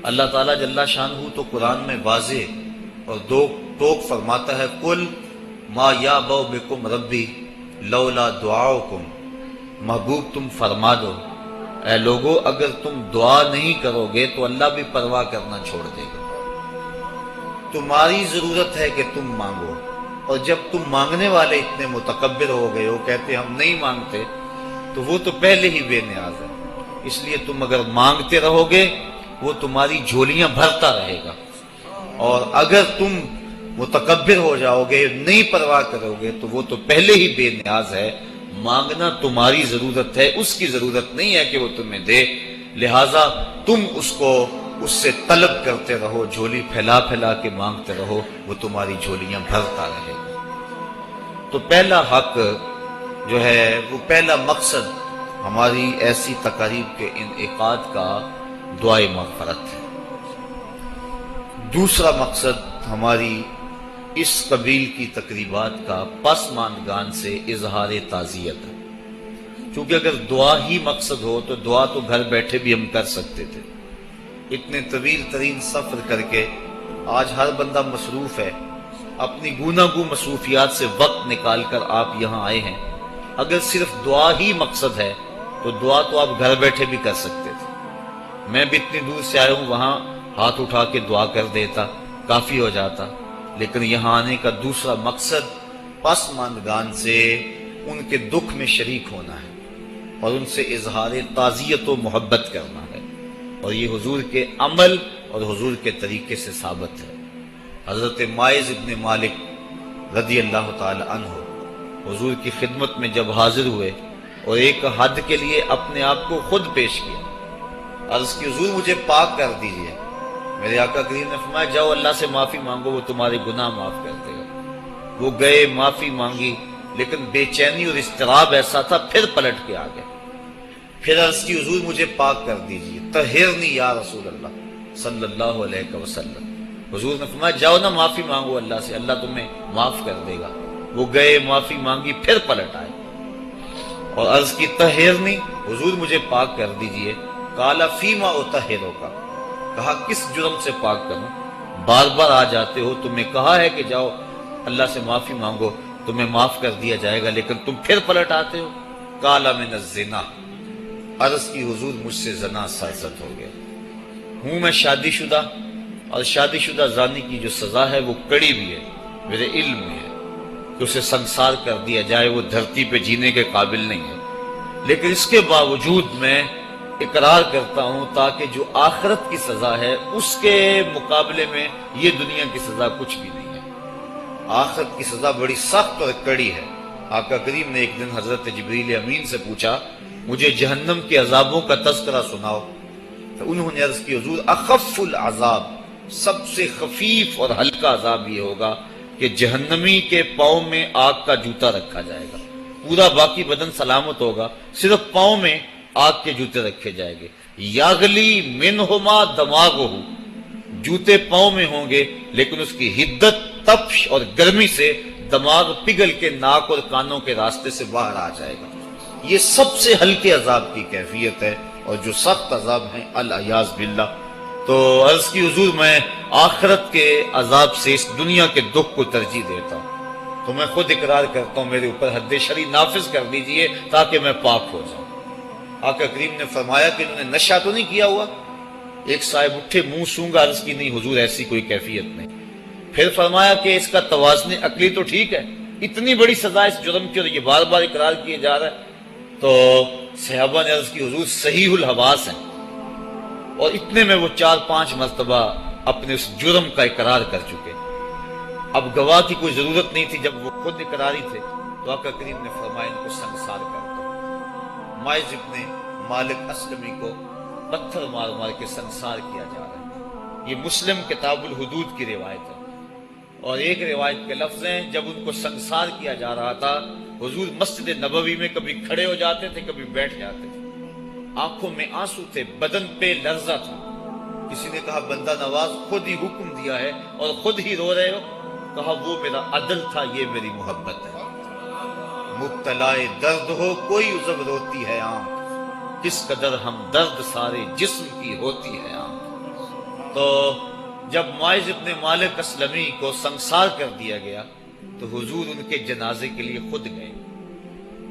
اللہ تعالیٰ جل شانہ تو قرآن میں واضح اور دو ٹوک فرماتا ہے، قل ما یعبأ بکم ربی لولا دعاؤکم۔ محبوب تم فرما دو اے لوگو، اگر تم دعا نہیں کرو گے تو اللہ بھی پرواہ کرنا چھوڑ دے گا۔ تمہاری ضرورت ہے کہ تم مانگو، اور جب تم مانگنے والے اتنے متکبر ہو گئے ہو، کہتے ہم نہیں مانگتے، تو وہ تو پہلے ہی بے نیاز ہے۔ اس لیے تم اگر مانگتے رہو گے وہ تمہاری جھولیاں بھرتا رہے گا، اور اگر تم متکبر ہو جاؤ گے، نہیں پرواہ کرو گے، تو وہ تو پہلے ہی بے نیاز ہے۔ مانگنا تمہاری ضرورت ہے، اس کی ضرورت نہیں ہے کہ وہ تمہیں دے، لہٰذا تم اس سے طلب کرتے رہو، جھولی پھیلا پھیلا کے مانگتے رہو، وہ تمہاری جھولیاں بھرتا رہے گا۔ تو پہلا حق جو ہے، وہ پہلا مقصد ہماری ایسی تقاریب کے انعقاد کا دعائے مغفرت ہے۔ دوسرا مقصد ہماری اس قبیل کی تقریبات کا پسماندگان سے اظہار تعزیت ہے، چونکہ اگر دعا ہی مقصد ہو تو دعا تو گھر بیٹھے بھی ہم کر سکتے تھے۔ اتنے طویل ترین سفر کر کے آج ہر بندہ مصروف ہے، اپنی گوناگوں مصروفیات سے وقت نکال کر آپ یہاں آئے ہیں۔ اگر صرف دعا ہی مقصد ہے تو دعا تو آپ گھر بیٹھے بھی کر سکتے تھے۔ میں بھی اتنی دور سے آیا ہوں، وہاں ہاتھ اٹھا کے دعا کر دیتا، کافی ہو جاتا، لیکن یہاں آنے کا دوسرا مقصد پسماندگان سے ان کے دکھ میں شریک ہونا ہے اور ان سے اظہار تعزیت و محبت کرنا ہے، اور یہ حضور کے عمل اور حضور کے طریقے سے ثابت ہے۔ حضرت ماعز ابن مالک رضی اللہ تعالی عنہ حضور کی خدمت میں جب حاضر ہوئے اور ایک حد کے لیے اپنے آپ کو خود پیش کیا، عرض کی حضور مجھے پاک کر دیجئے۔ میرے آقا کریم نے فرمایا جاؤ اللہ سے معافی مانگو، وہ تمہارے گناہ معاف کر دے گا۔ وہ گئے، معافی مانگی، لیکن بے چینی اور اضطراب ایسا تھا، پھر پلٹ کے آ گئے۔ پھر عرض کی حضور مجھے پاک کر دیجئے، طہرنی یا رسول اللہ صلی اللہ علیہ وسلم۔ حضور نے فرمایا جاؤ نا معافی مانگو اللہ سے، اللہ تمہیں معاف کر دے گا۔ وہ گئے، معافی مانگی، پھر پلٹ آئے اور عرض کی طہرنی، حضور مجھے پاک کر دیجئے۔ قال فیما اطہرک، کہا کس جرم سے پاک کروں؟ بار بار آ جاتے ہو، تمہیں کہا ہے کہ جاؤ اللہ سے معافی مانگو، تمہیں معاف کر دیا جائے گا، لیکن تم پھر پلٹ آتے ہو۔ قال من الزنا، عرض کی حضور مجھ سے زنا سرزد ہو گیا ہوں، میں شادی شدہ، اور شادی شدہ زانی کی جو سزا ہے وہ کڑی بھی ہے، میرے علم میں ہے کہ اسے سنسار کر دیا جائے، وہ دھرتی پہ جینے کے قابل نہیں ہے، لیکن اس کے باوجود میں اقرار کرتا ہوں تاکہ جو آخرت کی سزا ہے اس کے مقابلے میں یہ دنیا کی سزا کچھ بھی نہیں ہے۔ آخرت کی سزا بڑی سخت اور کڑی ہے۔ آقا کریم نے ایک دن حضرت جبریل امین سے پوچھا مجھے جہنم کے عذابوں کا تذکرہ سناؤ، تو انہوں نے عرض کی حضور اخف العذاب، سب سے خفیف اور ہلکا عذاب یہ ہوگا کہ جہنمی کے پاؤں میں آگ کا جوتا رکھا جائے گا، پورا باقی بدن سلامت ہوگا، صرف پاؤں میں آگ کے جوتے رکھے جائیں گے۔ یاغلی منہما دماغہ، جوتے پاؤں میں ہوں گے لیکن اس کی حدت، تپش اور گرمی سے دماغ پگھل کے ناک اور کانوں کے راستے سے باہر آ جائے گا۔ یہ سب سے ہلکے عذاب کی کیفیت ہے، اور جو سخت عذاب ہیں العیاذ باللہ۔ تو عرض کی حضور میں آخرت کے عذاب سے اس دنیا کے دکھ کو ترجیح دیتا ہوں، تو میں خود اقرار کرتا ہوں میرے اوپر حد شرعی نافذ کر دیجئے تاکہ میں پاک ہو جاؤں۔ آقا کریم نے فرمایا کہ انہوں نے نشہ تو نہیں کیا ہوا؟ ایک صاحب اٹھے، منہ سونگا، عرض کی نہیں حضور ایسی کوئی کیفیت نہیں۔ پھر فرمایا کہ اس کا توازن عقلی تو ٹھیک ہے، اتنی بڑی سزا اس جرم کی اور یہ بار بار اقرار کیے جا رہا ہے۔ تو صحابہ نے عرض کی حضور صحیح الحواس ہیں، اور اتنے میں وہ 4-5 مرتبہ اپنے اس جرم کا اقرار کر چکے۔ اب گواہ کی کوئی ضرورت نہیں تھی، جب وہ خود اقراری تھے تو آقا کریم نے فرمایا ان کو سنسار کر دو۔ ماعز ابن مالک اسلمی کو پتھر مار مار کے سنسار کیا جا رہا ہے۔ یہ مسلم کتاب الحدود کی روایت ہے، اور ایک روایت کے لفظ ہیں جب ان کو سنسار کیا جا رہا تھا حضور مسجد نبوی میں کبھی کھڑے ہو جاتے تھے، کبھی بیٹھ جاتے تھے، آنکھوں میں آنسو تھے، بدن پہ لرزہ تھا۔ کسی نے کہا بندہ نواز خود ہی حکم دیا ہے اور خود ہی رو رہے ہو؟ کہا وہ میرا عدل تھا، یہ میری محبت ہے۔ مبتلا درد ہو کوئی عذب روتی ہے آنکھ، کس قدر ہم درد سارے جسم کی ہوتی ہے آنکھ۔ تو جب معاذ ابن مالک اسلمی کو سنسار کر دیا گیا تو حضور ان کے جنازے کے لیے خود گئے.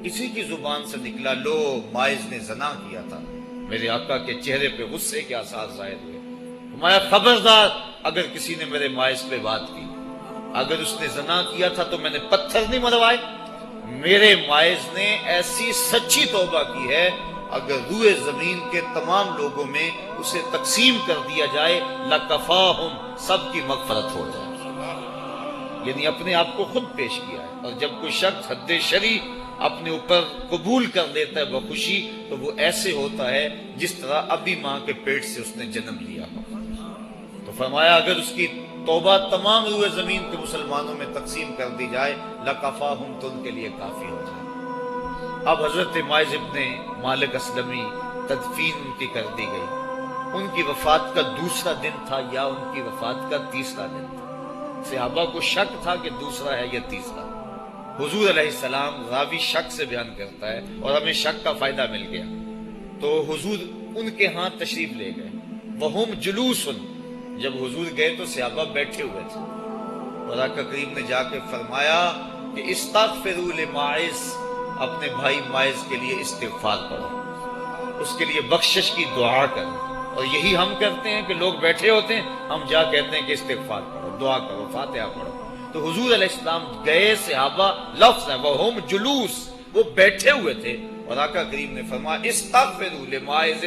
کسی کی زبان سے نکلا لو معاذ نے زنا کیا تھا. میرے آقا کے چہرے پہ غصے کے آثار ظاہر ہوئے. فرمایا خبردار اگر کسی نے میرے معاذ پہ بات کی، اگر اس نے زنا کیا تھا تو میں نے پتھر نہیں مروائے. میرے معاذ نے ایسی سچی توبہ کی ہے اگر روئے زمین کے تمام لوگوں میں اسے تقسیم کر دیا جائے لکفاہم، سب کی مغفرت ہو جائے. یعنی اپنے آپ کو خود پیش کیا ہے. اور جب کوئی شخص حد شرعی اپنے اوپر قبول کر لیتا ہے بخوشی تو وہ ایسے ہوتا ہے جس طرح ابھی ماں کے پیٹ سے اس نے جنم لیا ہو. تو فرمایا اگر اس کی توبہ تمام روئے زمین کے مسلمانوں میں تقسیم کر دی جائے لکفاہم، تو ان کے لیے کافی ہو جائے. اب حضرت معاذ ابن مالک اسلمی تدفین ان کی کر دی گئی. ان کی وفات کا دوسرا دن تھا یا ان کی وفات کا تیسرا دن تھا. صحابہ کو شک تھا کہ دوسرا ہے یا تیسرا. حضور علیہ السلام راوی شک سے بیان کرتا ہے اور ہمیں شک کا فائدہ مل گیا. تو حضور ان کے ہاں تشریف لے گئے. وہم جلوس، جب حضور گئے تو صحابہ بیٹھے ہوئے تھے. اور آقا کریم نے جا کے فرمایا کہ استغفروا لماعز، اپنے بھائی معاذ کے لیے استغفار کرو، اس کے لیے بخشش کی دعا کرو. اور یہی ہم کرتے ہیں کہ لوگ بیٹھے ہوتے ہیں، ہم جا کہتے ہیں کہ استغفار کرو، دعا کرو، فاتحہ پڑھو. تو حضور علیہ السلام گئے، صحابہ لفظ ہے وہم جلوس، وہ بیٹھے ہوئے تھے. اور آقا کریم نے فرمایا استغفروا لماعز،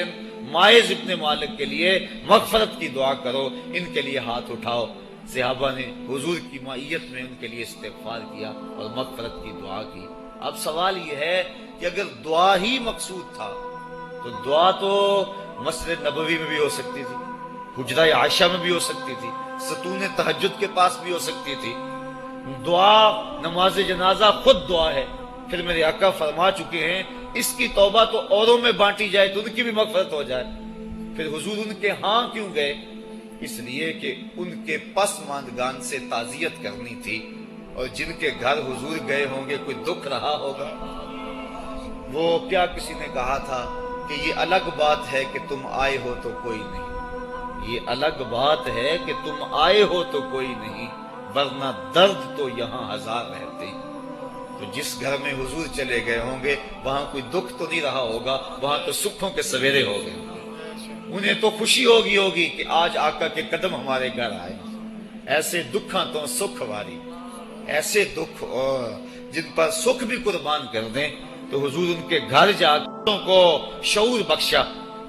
معاذ ابن مالک کے لیے مغفرت کی دعا کرو، ان کے لیے ہاتھ اٹھاؤ. صحابہ نے حضور کی معیت میں ان کے لیے استغفار کیا اور مغفرت کی دعا کی. اب سوال یہ ہے کہ اگر دعا ہی مقصود تھا تو دعا تو مسجد نبوی میں بھی ہو سکتی تھی، حجرہ عائشہ میں بھی ہو سکتی تھی، ستون تہجد کے پاس بھی ہو سکتی تھی. دعا نماز جنازہ خود دعا ہے. پھر میرے آقا فرما چکے ہیں اس کی توبہ تو اوروں میں بانٹی جائے تو ان کی بھی مغفرت ہو جائے. پھر حضور ان کے ہاں کیوں گئے؟ اس لیے کہ ان کے پسماندگان سے تعزیت کرنی تھی. اور جن کے گھر حضور گئے ہوں گے کوئی دکھ رہا ہوگا. وہ کیا کسی نے کہا تھا کہ یہ الگ بات ہے کہ تم آئے ہو تو کوئی نہیں، یہ الگ بات ہے کہ تم آئے ہو تو کوئی نہیں، ورنہ درد تو یہاں ہزار رہتے ہیں. تو جس گھر میں حضور چلے گئے ہوں گے وہاں کوئی دکھ تو نہیں رہا ہوگا، وہاں تو سکھوں کے سویرے ہو گئے. انہیں تو خوشی ہوگی کہ آج آقا کے قدم ہمارے گھر آئے. ایسے دکھاں تو سکھ واری، ایسے دکھ اور جن پر سکھ بھی قربان کر دیں. تو حضور ان کے گھر جا کو شعور بخشا.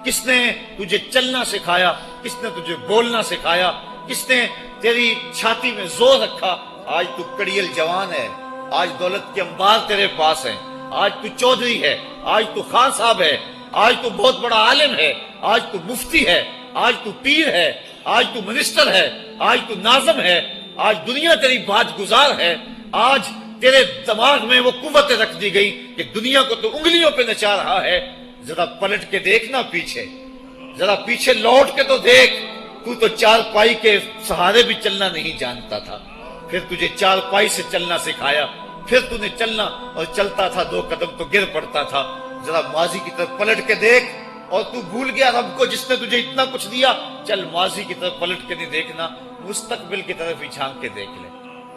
کس نے تجھے چلنا سکھایا؟ کس نے تجھے بولنا سکھایا؟ کس نے تیری چھاتی میں زور رکھا؟ آج تو کڑیل جوان ہے، آج دولت کے انبار تیرے پاس ہیں، آج تو چودھری ہے، آج تو خان صاحب ہے، آج تو بہت بڑا عالم ہے، آج تو مفتی ہے، آج تو پیر ہے، آج تو منسٹر ہے، آج تو ناظم ہے، آج دنیا تیری بات گزار ہے. آج تیرے دماغ میں وہ قوت رکھ دی گئی کہ دنیا کو تو انگلیوں پہ نچا رہا ہے. ذرا پلٹ کے دیکھنا پیچھے، ذرا پیچھے لوٹ کے تو دیکھ. تو چار پائی کے سہارے بھی چلنا نہیں جانتا تھا، پھر تجھے چار پائی سے چلنا سکھایا. پھر تو نے چلنا اور چلتا تھا، 2 قدم تو گر پڑتا تھا. ذرا ماضی کی طرف پلٹ کے دیکھ. اور تو بھول گیا رب کو جس نے تجھے اتنا کچھ دیا. چل ماضی کی طرف پلٹ کے نہیں دیکھنا، مستقبل کی طرف ہی جھانک کے دیکھ لے.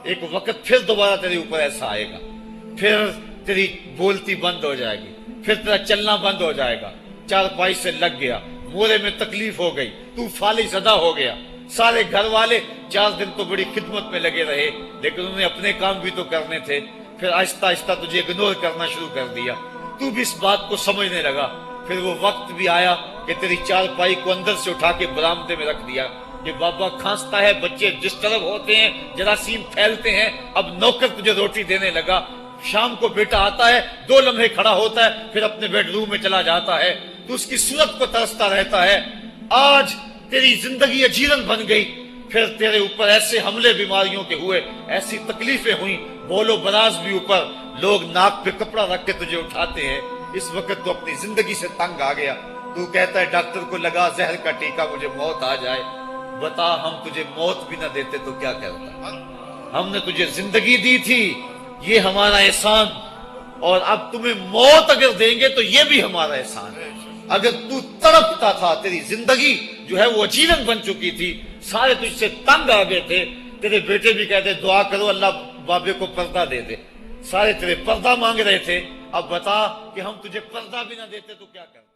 ایک وقت پھر دوبارہ تیرے اوپر ایسا آئے گا، پھر تیری بولتی بند ہو جائے گی، پھر تیرا چلنا بند ہو جائے گا. چار پائی سے لگ گیا، مورے میں تکلیف ہو گئی، تو فالج زدہ ہو گیا. سارے گھر والے 4 دن تو بڑی خدمت میں لگے رہے، لیکن انہوں نے اپنے کام بھی تو کرنے تھے. پھر آہستہ آہستہ تجھے اگنور کرنا شروع کر دیا. تو بھی اس بات کو سمجھنے لگا. پھر وہ وقت بھی آیا کہ تیری چار پائی کو اندر سے اٹھا کے برآمدے میں رکھ دیا کہ بابا کھانستا ہے، بچے جس طرف ہوتے ہیں جراثیم پھیلتے ہیں. اب نوکر تجھے روٹی دینے لگا. شام کو بیٹا آتا ہے، 2 لمحے کھڑا ہوتا ہے، پھر اپنے بیڈ روم میں چلا جاتا ہے. تو اس کی صورت کو ترستا رہتا ہے. آج تیری زندگی اجیرن بن گئی. پھر تیرے اوپر ایسے حملے بیماریوں کے ہوئے، ایسی تکلیفیں ہوئیں، بولو براز بھی اوپر، لوگ ناک پہ کپڑا رکھ کے تجھے اٹھاتے ہیں. اس وقت تو اپنی زندگی سے تنگ آ گیا. تو کہتا ہے ڈاکٹر کو لگا زہر کا ٹیکہ، مجھے موت آ جائے. بتا ہم تجھے موت بھی نہ دیتے تو کیا کرتا؟ ہم نے تجھے زندگی دی تھی، یہ ہمارا احسان، اور اب تمہیں موت اگر دیں گے تو یہ بھی ہمارا احسان ہے. اگر تو تڑپتا تھا، تیری زندگی جو ہے وہ اچیلن بن چکی تھی، سارے تجھ سے تنگ آ گئے تھے، تیرے بیٹے بھی کہتے دعا کرو اللہ بابے کو پردہ دے دے، سارے تیرے پردہ مانگ رہے تھے، اب بتا کہ ہم تجھے پردہ بھی نہ دیتے تو کیا کرتے؟